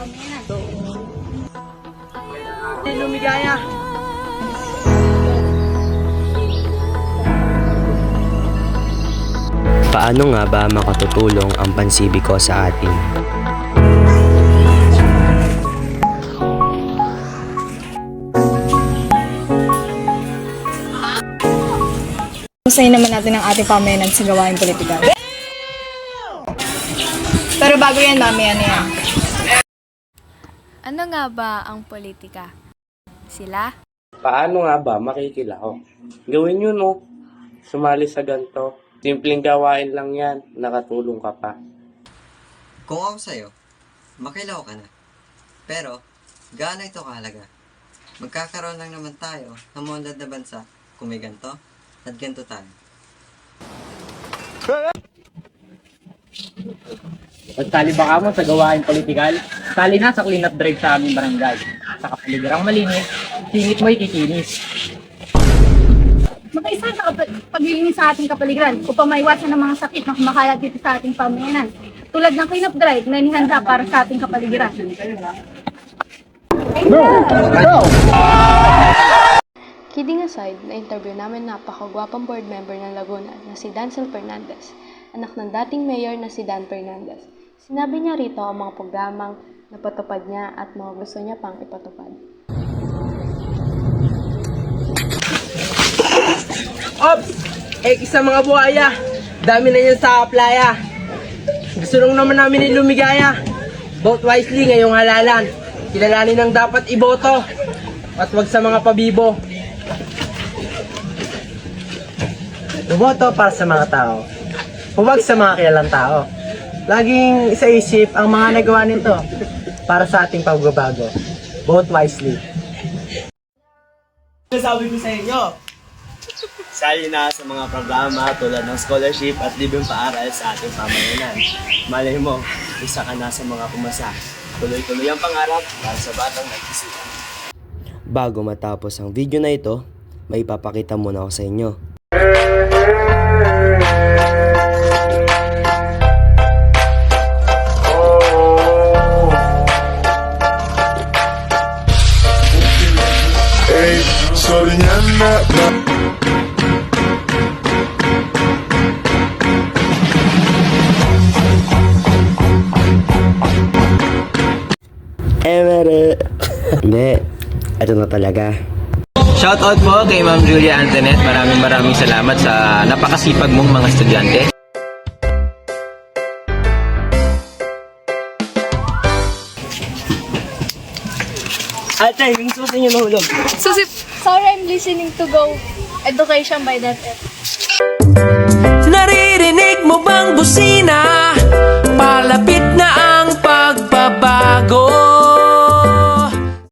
pamayanan. Lumigaya. Paano nga ba makatutulong ang pansibiko sa atin? Usayin naman natin ang ating pamayanan sa gawain politika. Pero bago yan, mami, ano yan? Ano nga ba ang politika? Sila? Paano nga ba makikilahok? Gawin nyo, no? Sumali sa ganito. Simpleng gawain lang yan. Nakatulong ka pa. Kung ako sa'yo, makilaw ka na. Pero, gaano ito kahalaga? Magkakaroon lang naman tayo ng maunlad na bansa kung may ganito at ganito tayo. Pagtali ba ka mo sa gawain politikal? Sali na sa clean up drive sa aming barangay. Sa kapaligiran malinis, singit mo'y kikinis. Mag-isa sa paglilinis sa ating kapaligiran upang maiwasan ng mga sakit na kumakalat dito sa ating pamayanan. Tulad ng clean up drive na inihanda para sa ating kapaligiran. Kidding aside, na-interview namin napakagwapang board member ng Laguna na si Dancel Fernandez, anak ng dating mayor na si Dan Fernandez. Sinabi niya rito ang mga programang napatupad niya at mga gusto niya pang ipatupad. Ops! Isang mga buhaya. Dami na yan sa playa. Gusto lang naman namin ni lumigaya. Vote wisely ngayong halalan. Kilalanin ang dapat iboto. At wag sa mga pabibo. Bumoto para sa mga tao. Huwag sa mga kilalang tao. Laging isaisip ang mga nagawa nito para sa ating pagbabago. Vote wisely. Sabi ko sa inyo, Sali na sa mga programa tulad ng scholarship at libreng paaral sa ating pamayanan. Malay mo, isa ka na sa mga pumasa. Tuloy-tuloy ang pangarap para sa batang nag-isipan. Bago matapos ang video na ito, may ipapakita muna ako sa inyo. Emere! Hindi, ito na talaga. Shoutout po kay Ma'am Julia Antoinette. Maraming salamat sa napakasipag mong mga estudyante. ate, yung susi niyo nahulog. Sorry, I'm listening to Go Education by DepEd. Naririnig mo bang busina? Palapit na